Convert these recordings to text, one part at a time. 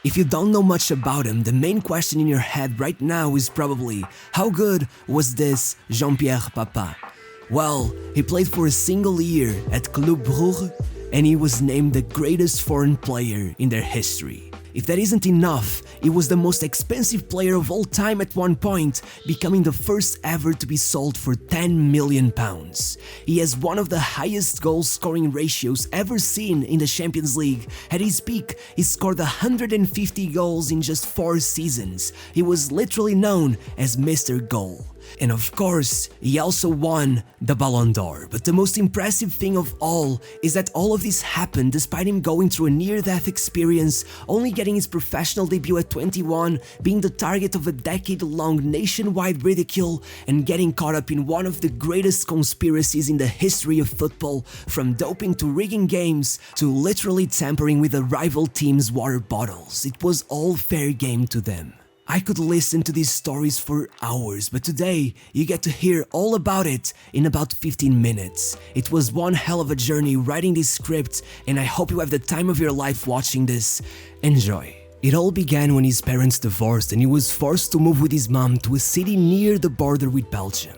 If you don't know much about him, the main question in your head right now is probably, how good was this Jean Pierre Papin? Well, he played for a single year at Club Brugge and he was named the greatest foreign player in their history. If that isn't enough, he was the most expensive player of all time at one point, becoming the first ever to be sold for £10 million. He has one of the highest goal-scoring ratios ever seen in the Champions League. At his peak, he scored 150 goals in just 4 seasons. He was literally known as Mr. Goal. And of course, he also won the Ballon d'Or. But the most impressive thing of all is that all of this happened despite him going through a near-death experience, only getting his professional debut at 21, being the target of a decade-long nationwide ridicule, and getting caught up in one of the greatest conspiracies in the history of football, from doping to rigging games to literally tampering with a rival team's water bottles. It was all fair game to them. I could listen to these stories for hours, but today you get to hear all about it in about 15 minutes. It was one hell of a journey writing this script, and I hope you have the time of your life watching this. Enjoy. It all began when his parents divorced and he was forced to move with his mom to a city near the border with Belgium.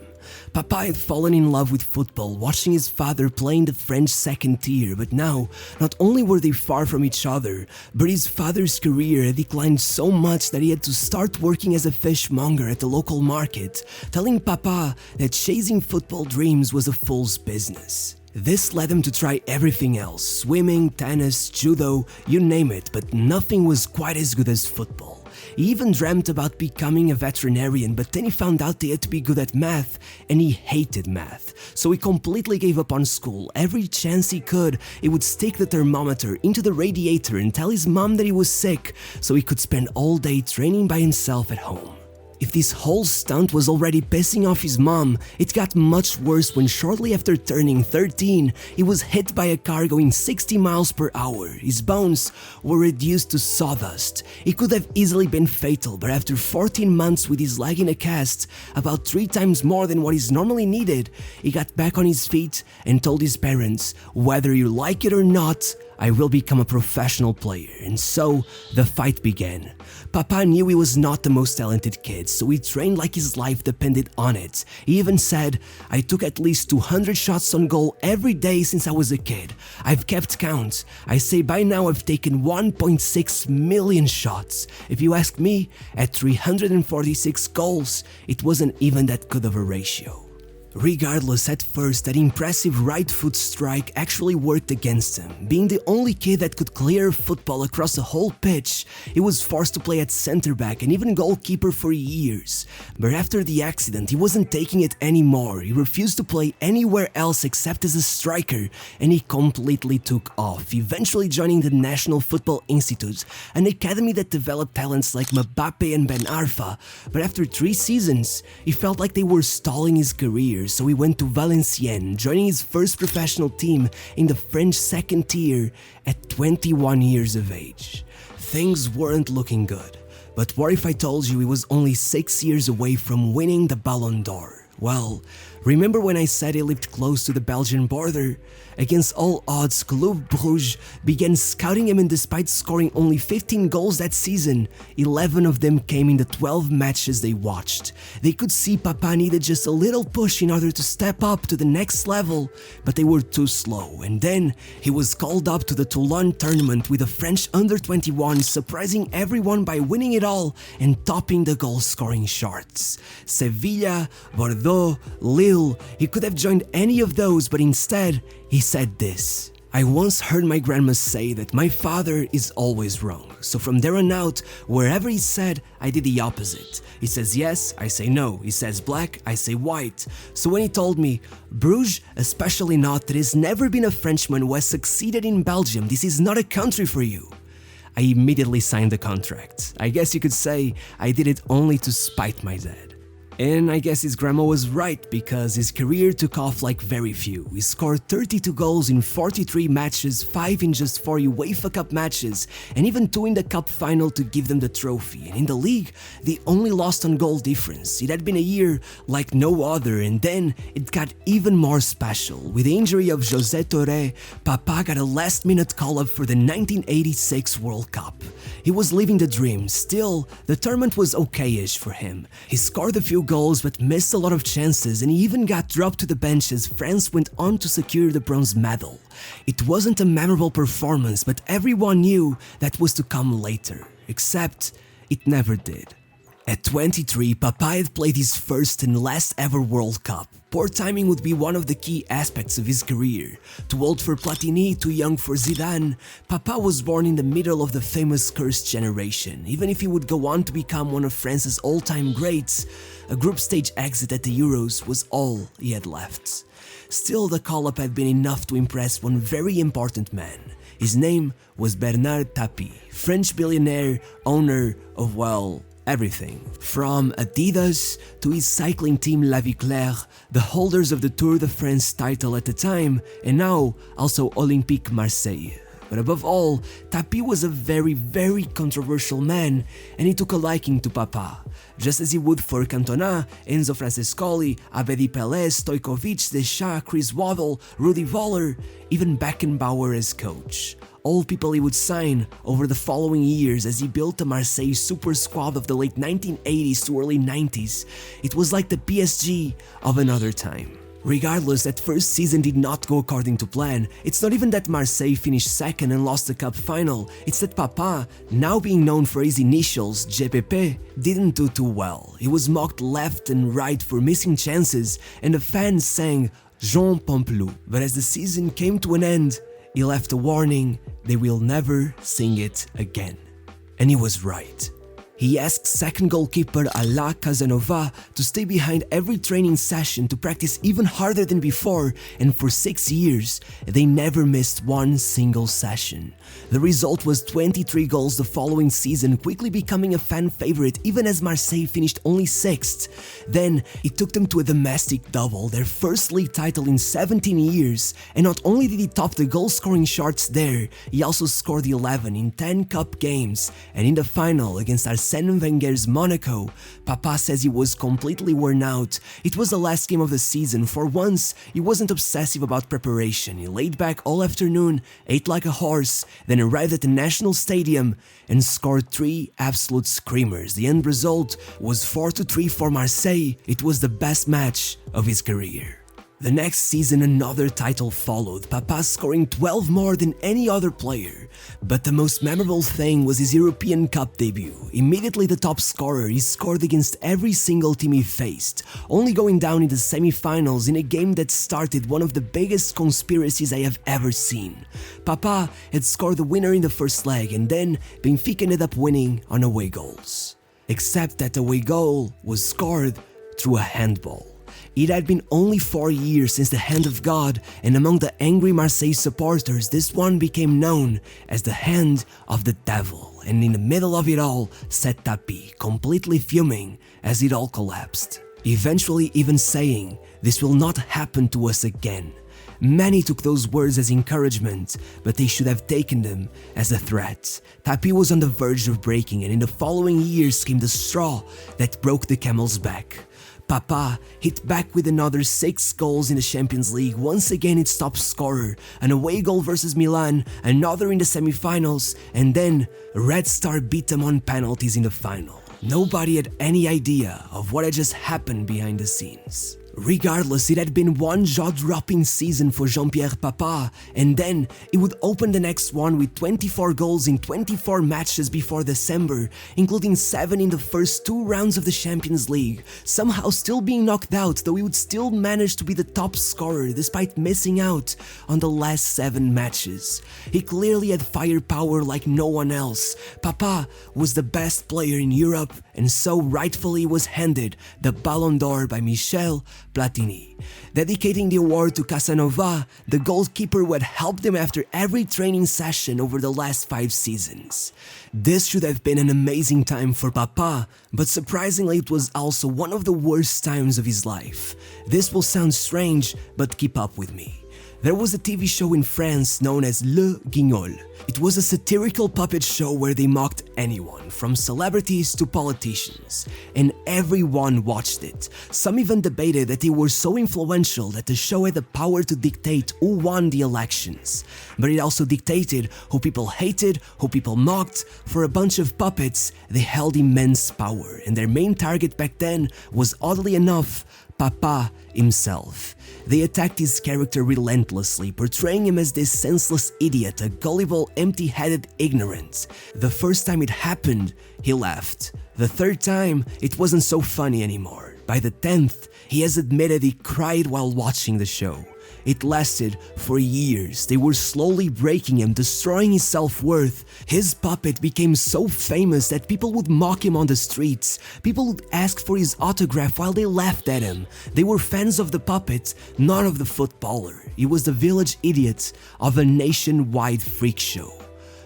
Papa had fallen in love with football, watching his father play in the French second tier, but now, not only were they far from each other, but his father's career had declined so much that he had to start working as a fishmonger at the local market, telling Papa that chasing football dreams was a fool's business. This led him to try everything else, swimming, tennis, judo, you name it, but nothing was quite as good as football. He even dreamt about becoming a veterinarian, but then he found out he had to be good at math, and he hated math. So he completely gave up on school. Every chance he could, he would stick the thermometer into the radiator and tell his mom that he was sick, so he could spend all day training by himself at home. If this whole stunt was already pissing off his mom, it got much worse when shortly after turning 13, he was hit by a car going 60 miles per hour. His bones were reduced to sawdust. It could have easily been fatal, but after 14 months with his leg in a cast, about 3 times more than what is normally needed, he got back on his feet and told his parents, "Whether you like it or not, I will become a professional player." And so, the fight began. Papa knew he was not the most talented kid, so he trained like his life depended on it. He even said, "I took at least 200 shots on goal every day since I was a kid. I've kept count. I say by now I've taken 1.6 million shots. If you ask me, at 346 goals, it wasn't even that good of a ratio." Regardless, at first, that impressive right foot strike actually worked against him. Being the only kid that could clear a football across the whole pitch, he was forced to play at center back and even goalkeeper for years. But after the accident, he wasn't taking it anymore. He refused to play anywhere else except as a striker, and he completely took off, eventually joining the National Football Institute, an academy that developed talents like Mbappe and Ben Arfa. But after 3 seasons, he felt like they were stalling his career. So he went to Valenciennes, joining his first professional team in the French second tier at 21 years of age. Things weren't looking good, but what if I told you he was only 6 years away from winning the Ballon d'Or? Well, remember when I said he lived close to the Belgian border? Against all odds, Club Brugge began scouting him, and despite scoring only 15 goals that season, 11 of them came in the 12 matches they watched. They could see Papa needed just a little push in order to step up to the next level, but they were too slow, and then he was called up to the Toulon tournament with the French under-21, surprising everyone by winning it all and topping the goal-scoring charts. Sevilla, Bordeaux, Lille, he could have joined any of those, but instead, he said this: "I once heard my grandma say that my father is always wrong, so from there on out, wherever he said, I did the opposite. He says yes, I say no. He says black, I say white. So when he told me, Bruges, especially not, there has never been a Frenchman who has succeeded in Belgium, this is not a country for you, I immediately signed the contract. I guess you could say I did it only to spite my dad." And I guess his grandma was right, because his career took off like very few. He scored 32 goals in 43 matches, 5 in just 4 UEFA Cup matches, and even 2 in the cup final to give them the trophy. And in the league, they only lost on goal difference. It had been a year like no other, and then it got even more special. With the injury of José Torre, Papin got a last-minute call-up for the 1986 World Cup. He was living the dream. Still, the tournament was okay-ish for him. He scored a few goals but missed a lot of chances, and he even got dropped to the bench as France went on to secure the bronze medal. It wasn't a memorable performance, but everyone knew that was to come later. Except, it never did. At 23, Papin had played his first and last ever World Cup. Poor timing would be one of the key aspects of his career. Too old for Platini, too young for Zidane, Papin was born in the middle of the famous cursed generation. Even if he would go on to become one of France's all-time greats, a group stage exit at the Euros was all he had left. Still, the call-up had been enough to impress one very important man. His name was Bernard Tapie, French billionaire, owner of, well, everything. From Adidas to his cycling team La Vie Claire, the holders of the Tour de France title at the time, and now also Olympique Marseille. But above all, Tapie was a very, very controversial man, and he took a liking to Papin, just as he would for Cantona, Enzo Francescoli, Abedi Pelé, Stojkovic, Deschamps, Chris Waddle, Rudi Voller, even Beckenbauer as coach. All people he would sign over the following years as he built a Marseille super squad of the late 1980s to early 90s. It was like the PSG of another time. Regardless, that first season did not go according to plan. It's not even that Marseille finished second and lost the cup final, it's that Papin, now being known for his initials, JPP, didn't do too well. He was mocked left and right for missing chances, and the fans sang Jean Pomplou. But as the season came to an end, he left a warning: they will never sing it again. And he was right. He asked second goalkeeper Alain Casanova to stay behind every training session to practice even harder than before, and for 6 years, they never missed one single session. The result was 23 goals the following season, quickly becoming a fan favorite even as Marseille finished only 6th. Then, it took them to a domestic double, their first league title in 17 years, and not only did he top the goal-scoring charts there, he also scored 11 in 10 cup games, and in the final against Arsène Wenger's Monaco, Papin says he was completely worn out. It was the last game of the season. For once, he wasn't obsessive about preparation. He laid back all afternoon, ate like a horse, then arrived at the National Stadium and scored 3 absolute screamers. The end result was 4-3 for Marseille. It was the best match of his career. The next season, another title followed, Papin scoring 12 more than any other player. But the most memorable thing was his European Cup debut. Immediately the top scorer, he scored against every single team he faced, only going down in the semi-finals in a game that started one of the biggest conspiracies I have ever seen. Papin had scored the winner in the first leg, and then Benfica ended up winning on away goals. Except that the away goal was scored through a handball. It had been only 4 years since the hand of God, and among the angry Marseille supporters, this one became known as the hand of the devil. And in the middle of it all sat Tapie, completely fuming as it all collapsed. Eventually even saying, "This will not happen to us again." Many took those words as encouragement, but they should have taken them as a threat. Tapie was on the verge of breaking, and in the following years came the straw that broke the camel's back. Papin hit back with another 6 goals in the Champions League, once again its top scorer, an away goal versus Milan, another in the semi-finals, and then Red Star beat them on penalties in the final. Nobody had any idea of what had just happened behind the scenes. Regardless, it had been one jaw-dropping season for Jean Pierre Papin, and then it would open the next one with 24 goals in 24 matches before December, including 7 in the first 2 rounds of the Champions League, somehow still being knocked out, though he would still manage to be the top scorer despite missing out on the last 7 matches. He clearly had firepower like no one else. Papin was the best player in Europe, and so rightfully was handed the Ballon d'Or by Michel Platini, dedicating the award to Casanova, the goalkeeper who had helped him after every training session over the last 5 seasons. This should have been an amazing time for Papin, but surprisingly it was also one of the worst times of his life. This will sound strange, but keep up with me. There was a TV show in France known as Le Guignol. It was a satirical puppet show where they mocked anyone, from celebrities to politicians, and everyone watched it. Some even debated that they were so influential that the show had the power to dictate who won the elections. But it also dictated who people hated, who people mocked. For a bunch of puppets, they held immense power, and their main target back then was, oddly enough, Papin himself. They attacked his character relentlessly, portraying him as this senseless idiot, a gullible, empty-headed ignorant. The first time it happened, he laughed. The third time, it wasn't so funny anymore. By the 10th, he has admitted he cried while watching the show. It lasted for years. They were slowly breaking him, destroying his self-worth. His puppet became so famous that people would mock him on the streets. People would ask for his autograph while they laughed at him. They were fans of the puppet, not of the footballer. He was the village idiot of a nationwide freak show.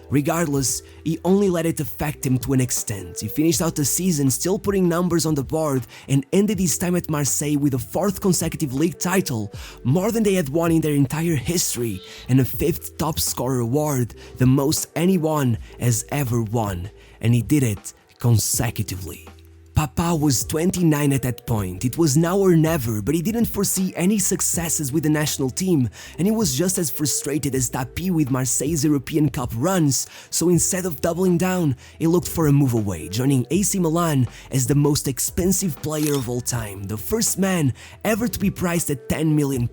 Regardless, he only let it affect him to an extent. He finished out the season still putting numbers on the board and ended his time at Marseille with a 4th consecutive league title, more than they had won in their entire history, and a 5th top scorer award, the most anyone has ever won, and he did it consecutively. Papin was 29 at that point. It was now or never, but he didn't foresee any successes with the national team, and he was just as frustrated as Tapie with Marseille's European Cup runs, so instead of doubling down, he looked for a move away, joining AC Milan as the most expensive player of all time, the first man ever to be priced at £10 million.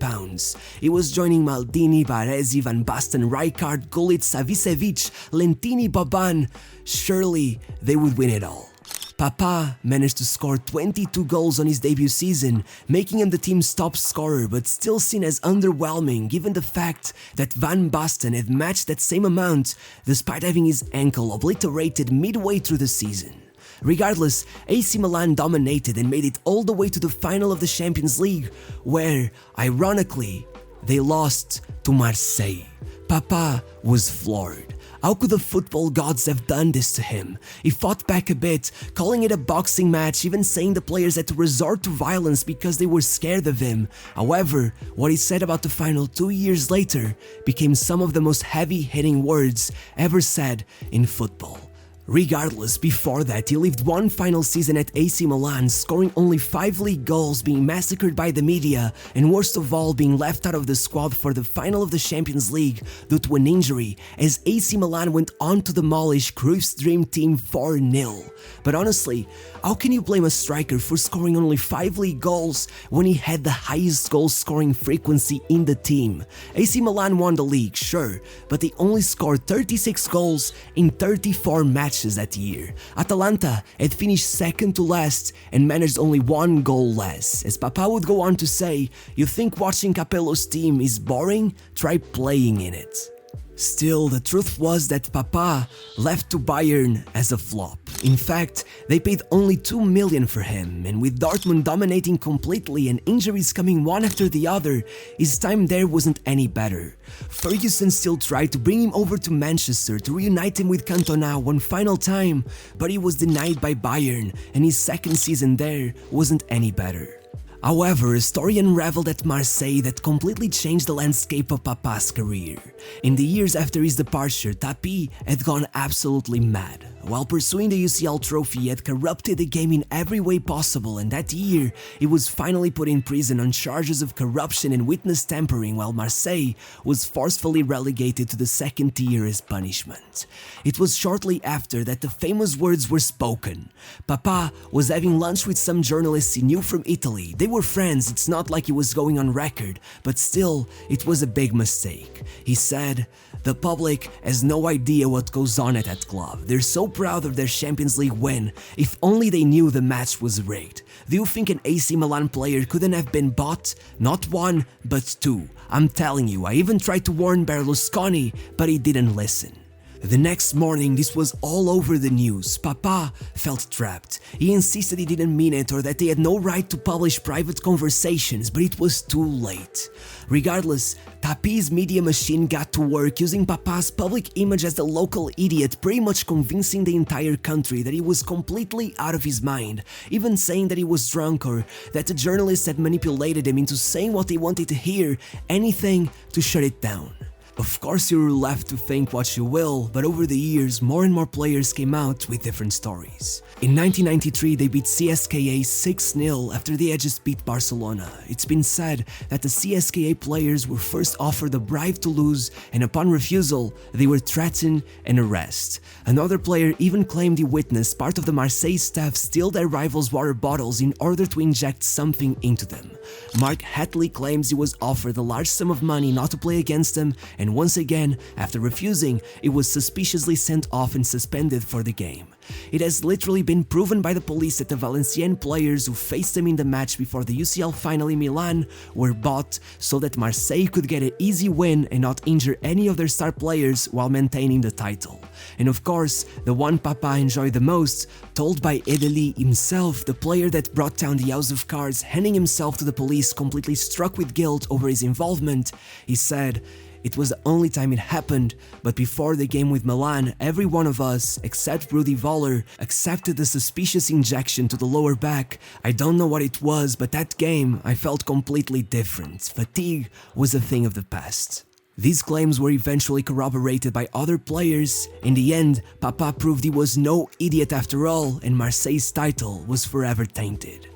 He was joining Maldini, Baresi, Van Basten, Rijkaard, Gullit, Savicevic, Lentini, Boban. Surely they would win it all. Papin managed to score 22 goals on his debut season, making him the team's top scorer, but still seen as underwhelming given the fact that Van Basten had matched that same amount despite having his ankle obliterated midway through the season. Regardless, AC Milan dominated and made it all the way to the final of the Champions League, where, ironically, they lost to Marseille. Papin was floored. How could the football gods have done this to him? He fought back a bit, calling it a boxing match, even saying the players had to resort to violence because they were scared of him. However, what he said about the final 2 years later became some of the most heavy-hitting words ever said in football. Regardless, before that, he lived one final season at AC Milan, scoring only 5 league goals, being massacred by the media, and worst of all, being left out of the squad for the final of the Champions League due to an injury, as AC Milan went on to demolish Cruyff's dream team 4-0. But honestly, how can you blame a striker for scoring only 5 league goals when he had the highest goal scoring frequency in the team? AC Milan won the league, sure, but they only scored 36 goals in 34 matches that year. Atalanta had finished second to last and managed only 1 goal less. As Papin would go on to say, "You think watching Capello's team is boring? Try playing in it." Still, the truth was that Papin left to Bayern as a flop. In fact, they paid only $2 million for him, and with Dortmund dominating completely and injuries coming one after the other, his time there wasn't any better. Ferguson still tried to bring him over to Manchester to reunite him with Cantona one final time, but he was denied by Bayern, and his second season there wasn't any better. However, a story unraveled at Marseille that completely changed the landscape of Papin's career. In the years after his departure, Tapie had gone absolutely mad. While pursuing the UCL trophy, he had corrupted the game in every way possible, and that year, he was finally put in prison on charges of corruption and witness tampering, while Marseille was forcefully relegated to the second tier as punishment. It was shortly after that the famous words were spoken. Papin was having lunch with some journalists he knew from Italy. They were friends, it's not like he was going on record, but still, it was a big mistake. He said, "The public has no idea what goes on at that club. They're so proud of their Champions League win. If only they knew the match was rigged. Do you think an AC Milan player couldn't have been bought? Not 1, but 2. I'm telling you, I even tried to warn Berlusconi, but he didn't listen." The next morning, this was all over the news. Papin felt trapped. He insisted he didn't mean it or that they had no right to publish private conversations, but it was too late. Regardless, Papin's media machine got to work using Papin's public image as the local idiot, pretty much convincing the entire country that he was completely out of his mind, even saying that he was drunk or that the journalists had manipulated him into saying what they wanted to hear, anything to shut it down. Of course, you're left to think what you will, but over the years, more and more players came out with different stories. In 1993, they beat CSKA 6-0 after they had just beat Barcelona. It's been said that the CSKA players were first offered a bribe to lose, and upon refusal, they were threatened and arrested. Another player even claimed he witnessed part of the Marseille staff steal their rivals' water bottles in order to inject something into them. Mark Hatley claims he was offered a large sum of money not to play against them, and once again, after refusing, he was suspiciously sent off and suspended for the game. It has literally been proven by the police that the Valenciennes players who faced them in the match before the UCL final in Milan were bought so that Marseille could get an easy win and not injure any of their star players while maintaining the title. And of course, the one Papin enjoyed the most, told by Edeli himself, the player that brought down the House of Cards, handing himself to the police completely struck with guilt over his involvement. He said, "It was the only time it happened, but before the game with Milan, every one of us, except Rudi Voller, accepted the suspicious injection to the lower back. I don't know what it was, but that game, I felt completely different. Fatigue was a thing of the past." These claims were eventually corroborated by other players. In the end, Papin proved he was no idiot after all, and Marseille's title was forever tainted.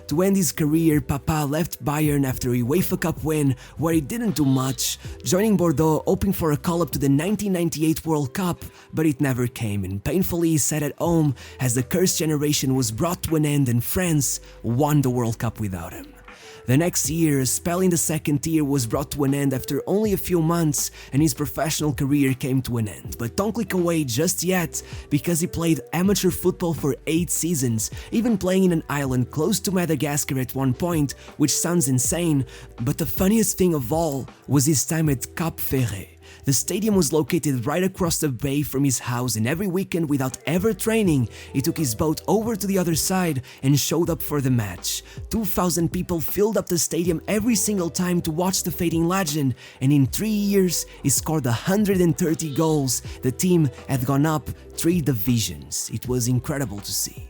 To end his career, Papin left Bayern after a UEFA Cup win where he didn't do much, joining Bordeaux hoping for a call-up to the 1998 World Cup, but it never came, and painfully he sat at home as the cursed generation was brought to an end and France won the World Cup without him. The next year, a spell in the second tier was brought to an end after only a few months, and his professional career came to an end. But don't click away just yet, because he played amateur football for 8 seasons, even playing in an island close to Madagascar at one point, which sounds insane, but the funniest thing of all was his time at Cap Ferret. The stadium was located right across the bay from his house, and every weekend, without ever training, he took his boat over to the other side and showed up for the match. 2,000 people filled up the stadium every single time to watch the fading legend, and in 3 years, he scored 130 goals. The team had gone up 3 divisions. It was incredible to see.